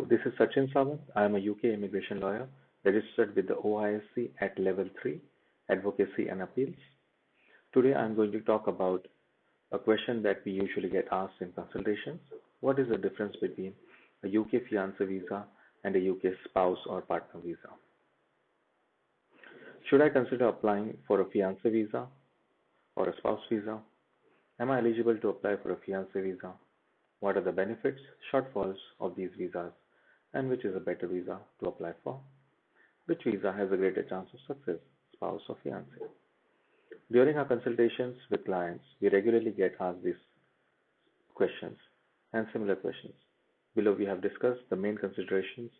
This is Sachin Sawant. I am a UK immigration lawyer registered with the OISC at Level 3, Advocacy and Appeals. Today I am going to talk about a question that we usually get asked in consultations. What is the difference between a UK fiancé visa and a UK spouse or partner visa? Should I consider applying for a fiancé visa or a spouse visa? Am I eligible to apply for a fiancé visa? What are the benefits, shortfalls of these visas, and which is a better visa to apply for? Which visa has a greater chance of success, spouse or fiancé? During our consultations with clients, we regularly get asked these questions and similar questions. Below, we have discussed the main considerations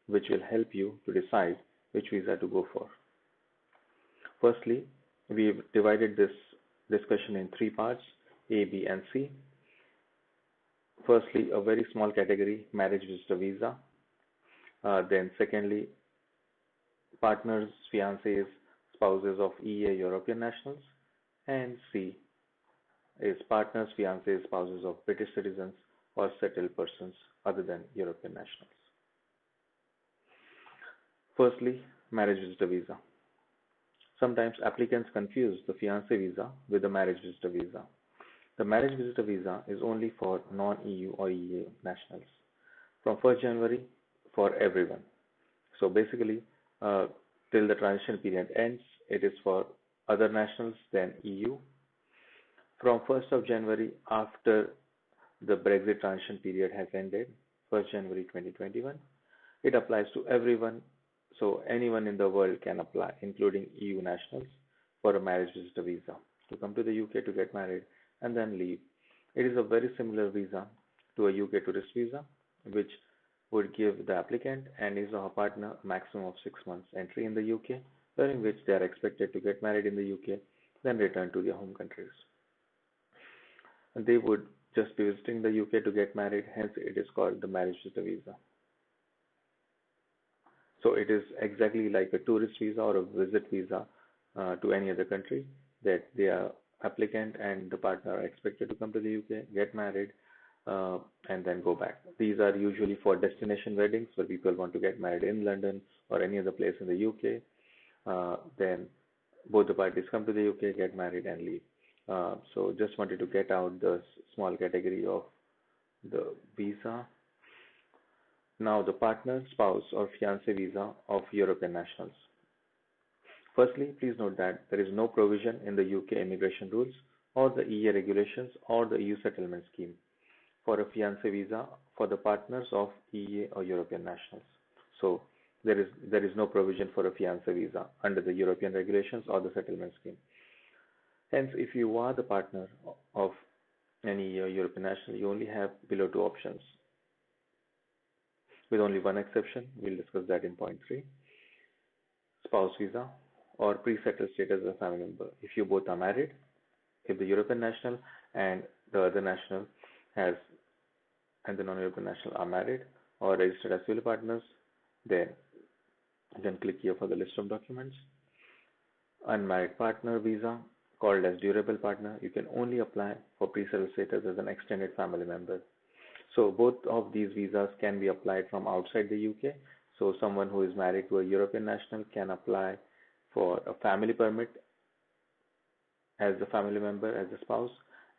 which will help you to decide which visa to go for. Firstly, we've divided this discussion in three parts, A, B, and C. Firstly, a very small category, marriage visitor visa. Then secondly, partners, fiancés, spouses of EEA European nationals. And C is partners, fiancés, spouses of British citizens or settled persons other than European nationals. Firstly, marriage visitor visa. Sometimes applicants confuse the fiancé visa with the marriage visitor visa. The marriage visitor visa is only for non-EU or EEA nationals from 1st January for everyone. So basically, till the transition period ends, it is for other nationals than EU. From 1st of January, after the Brexit transition period has ended, 1st January 2021, it applies to everyone. So anyone in the world can apply, including EU nationals, for a marriage visitor visa to come to the UK to get married and then leave. It is a very similar visa to a UK tourist visa, which would give the applicant and his or her partner a maximum of 6 months entry in the UK, during which they are expected to get married in the UK, then return to their home countries. And they would just be visiting the UK to get married, hence it is called the marriage visitor visa. So it is exactly like a tourist visa or a visit visa to any other country, that the applicant and the partner are expected to come to the UK, get married, and then go back. These are usually for destination weddings where people want to get married in London or any other place in the UK. Then both the parties come to the UK, get married, and leave. So just wanted to get out the small category of the visa. Now the partner, spouse, or fiancé visa of European nationals. Firstly, please note that there is no provision in the UK immigration rules or the EEA regulations or the EU settlement scheme for a fiancé visa for the partners of EEA or European nationals. So there is no provision for a fiancé visa under the European regulations or the settlement scheme. Hence, if you are the partner of any European national, you only have below two options, with only one exception. We'll discuss that in point 3. Spouse visa or pre-settled status as a family member. If you both are married, if the European national and the other national and the non-European national are married or registered as civil partners, then you can click here for the list of documents. Unmarried partner visa, called as durable partner, you can only apply for pre-settled status as an extended family member. So both of these visas can be applied from outside the UK. So someone who is married to a European national can apply for a family permit as a family member, as a spouse,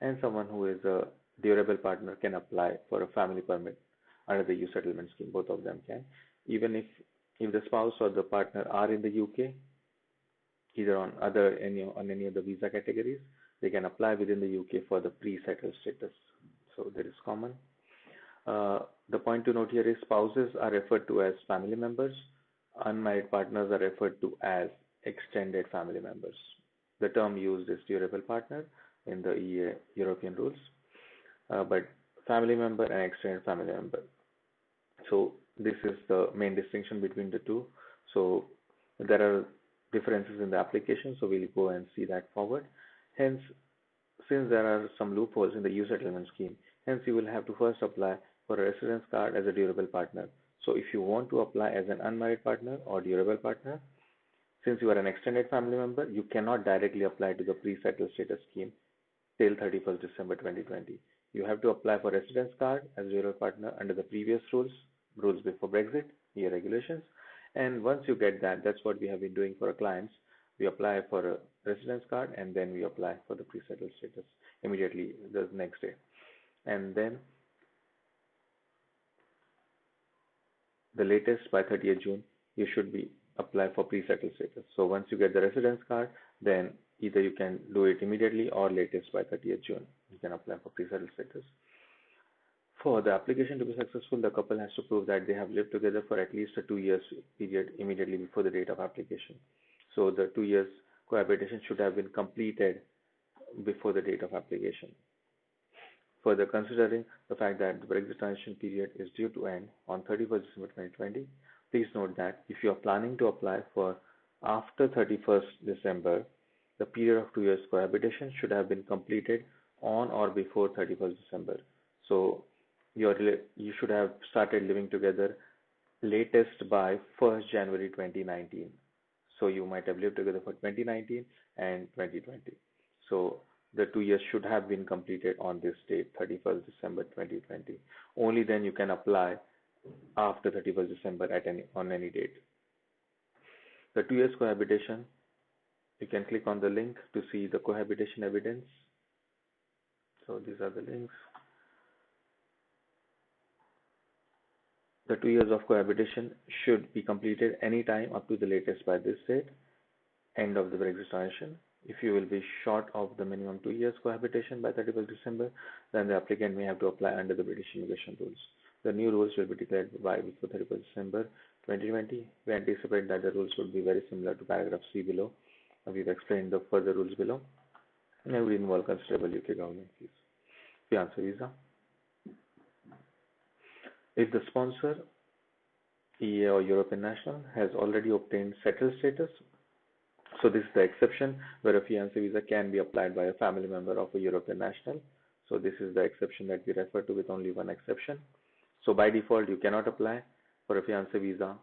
and someone who is a durable partner can apply for a family permit under the EU settlement scheme. Both of them can. Even if the spouse or the partner are in the UK, either on any of the visa categories, they can apply within the UK for the pre-settled status. So that is common. The point to note here is spouses are referred to as family members. Unmarried partners are referred to as extended family members. The term used is durable partner in the EEA European rules, but family member and extended family member. So this is the main distinction between the two. So there are differences in the application, so we'll go and see that forward. Hence, since there are some loopholes in the EU settlement scheme, hence you will have to first apply for a residence card as a durable partner. So if you want to apply as an unmarried partner or durable partner, since you are an extended family member, you cannot directly apply to the pre-settled status scheme till 31st December 2020. You have to apply for residence card as a durable partner under the previous rules rules before Brexit, EU regulations. And once you get that, that's what we have been doing for our clients. We apply for a residence card and then we apply for the pre-settled status immediately the next day. And then the latest by 30th June, you should be apply for pre-settled status. So once you get the residence card, then either you can do it immediately or latest by 30th June. You can apply for pre-settled status. For the application to be successful, the couple has to prove that they have lived together for at least a 2 years period immediately before the date of application. So the 2 years cohabitation should have been completed before the date of application. Further, considering the fact that the Brexit transition period is due to end on 31st December 2020, please note that if you are planning to apply for after 31st December, the period of 2 years cohabitation should have been completed on or before 31st December. So you should have started living together latest by 1st January 2019. So you might have lived together for 2019 and 2020. So the 2 years should have been completed on this date, 31st December 2020. Only then you can apply after 31st December on any date. The 2 years cohabitation, you can click on the link to see the cohabitation evidence. So these are the links. The 2 years of cohabitation should be completed any time up to the latest by this date, end of the Brexit transition. If you will be short of the minimum 2 years cohabitation by 31st December, then the applicant may have to apply under the British immigration rules. The new rules will be declared by before 31st December 2020. We anticipate that the rules would be very similar to paragraph C below. We've explained the further rules below, and will involve considerable UK government fees. Fiancé visa. If the sponsor, EA or European national, has already obtained settled status, so this is the exception where a fiancé visa can be applied by a family member of a European national. So this is the exception that we refer to with only one exception. So by default, you cannot apply for a fiancé visa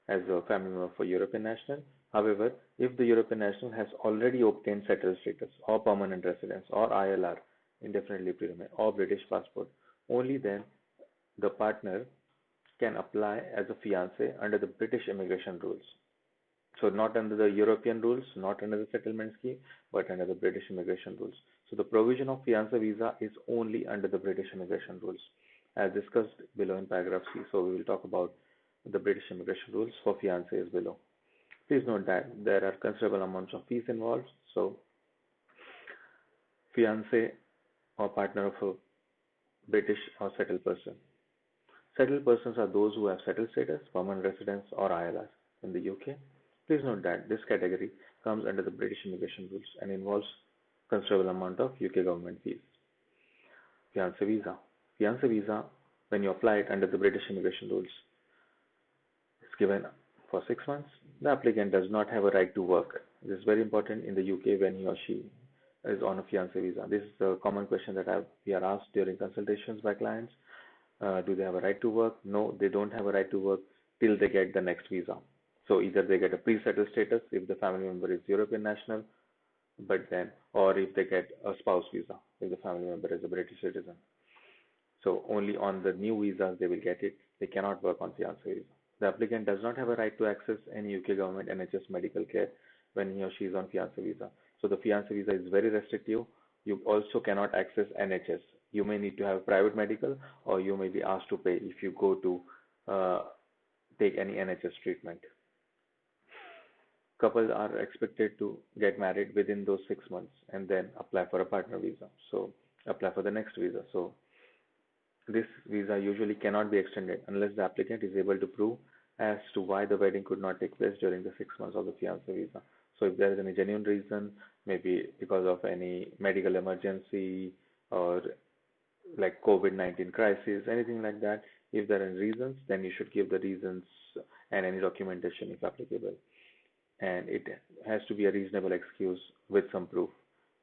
as a family member for European national. However, if the European national has already obtained settled status or permanent residence or ILR, indefinite leave to remain, or British passport, only then the partner can apply as a fiancé under the British immigration rules. So not under the European rules, not under the settlement scheme, but under the British immigration rules. So the provision of fiancé visa is only under the British immigration rules, as discussed below in paragraph C. So we will talk about the British immigration rules for fiancés below. Please note that there are considerable amounts of fees involved. So fiancé or partner of a British or settled person. Settled persons are those who have settled status, permanent residence, or ILR in the UK. Please note that this category comes under the British immigration rules and involves considerable amount of UK government fees. Fiancé visa. Fiancé visa, when you apply it under the British immigration rules, is given for 6 months. The applicant does not have a right to work. This is very important in the UK when he or she is on a fiancé visa. This is a common question that we are asked during consultations by clients. Do they have a right to work? No, they don't have a right to work till they get the next visa. So either they get a pre-settled status if the family member is European national, or if they get a spouse visa if the family member is a British citizen. So only on the new visas they will get it. They cannot work on fiancé visa. The applicant does not have a right to access any UK government NHS medical care when he or she is on fiancé visa. So the fiancé visa is very restrictive. You also cannot access NHS. You may need to have private medical, or you may be asked to pay if you go to take any NHS treatment. Couples are expected to get married within those 6 months and then apply for a partner visa. So apply for the next visa. So this visa usually cannot be extended unless the applicant is able to prove as to why the wedding could not take place during the 6 months of the fiancé visa. So if there is any genuine reason, maybe because of any medical emergency or like COVID-19 crisis, anything like that, if there are reasons, then you should give the reasons and any documentation if applicable. And it has to be a reasonable excuse with some proof.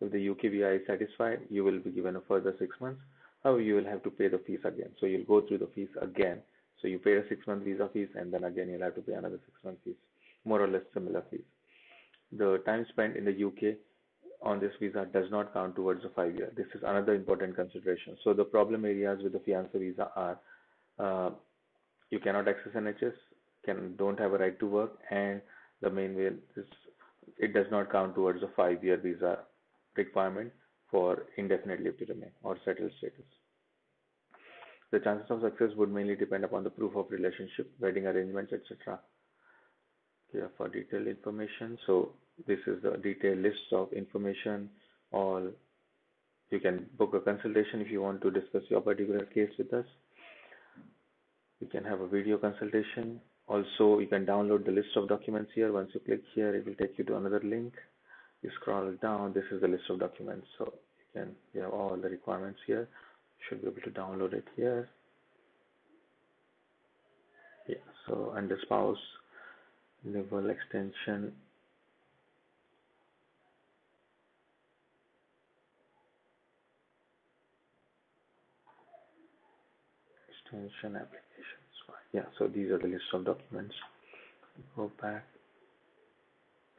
If the UKVI is satisfied, you will be given a further 6 months. However, you will have to pay the fees again. So you'll go through the fees again. So you pay a 6-month visa fees, and then again you'll have to pay another 6-month fees, more or less similar fees. The time spent in the UK on this visa does not count towards the 5 year. This is another important consideration. So the problem areas with the fiancé visa are You cannot access NHS, don't have a right to work, and the main way is it does not count towards a 5-year visa requirement for indefinite leave to remain or settled status. The chances of success would mainly depend upon the proof of relationship, wedding arrangements, etc. Here for detailed information. So this is the detailed list of information. All you can book a consultation if you want to discuss your particular case with us. You can have a video consultation. Also, you can download the list of documents here. Once you click here, it will take you to another link. You scroll down. This is the list of documents. So you have all the requirements here. You should be able to download it here. Yeah. So under spouse level extension. Extension applications. Yeah. So these are the list of documents. Go back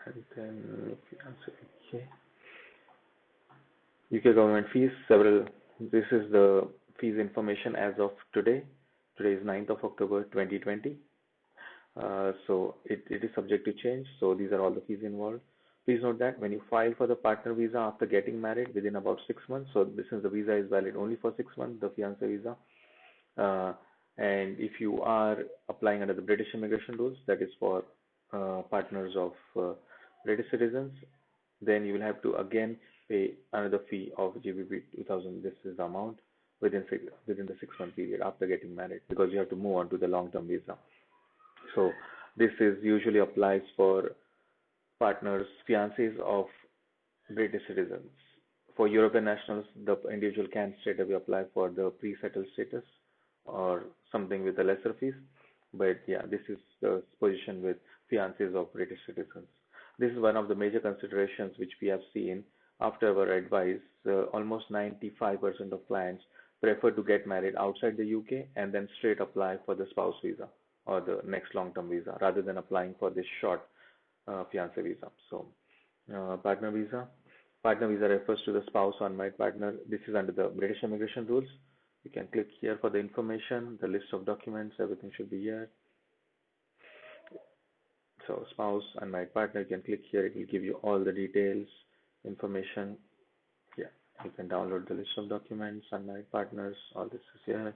and then if you answer okay. UK government fees, this is the fees information as of today. Today is 9th of October 2020. So it is subject to change. So these are all the fees involved. Please note that when you file for the partner visa after getting married within about 6 months, so since the visa is valid only for 6 months, the fiancé visa, and if you are applying under the British immigration rules, that is for partners of British citizens, then you will have to again pay another fee of GBP 2000. This is the amount within the 6 month period after getting married, because you have to move on to the long term visa. So this is usually applies for partners, fiancés of British citizens. For European nationals, the individual can straight away apply for the pre-settled status or something with a lesser fees. But yeah, this is the position with fiancés of British citizens. This is one of the major considerations which we have seen after our advice. Almost 95% of clients prefer to get married outside the UK and then straight apply for the spouse visa or the next long-term visa rather than applying for this short fiancé visa. So partner visa. Partner visa refers to the spouse or unmarried partner. This is under the British immigration rules. You can click here for the information, the list of documents, everything should be here. So spouse, unmarried partner, you can click here, it will give you all the details, information. Yeah, you can download the list of documents, unmarried partners, all this is here.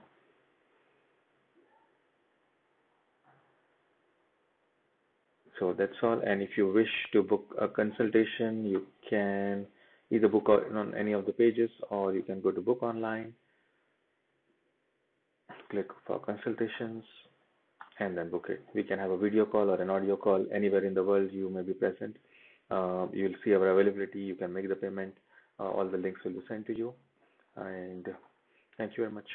So that's all. And if you wish to book a consultation, you can either book on any of the pages or you can go to book online, click for consultations, and then book it. We can have a video call or an audio call anywhere in the world you may be present. You will see our availability. You can make the payment. All the links will be sent to you. And thank you very much.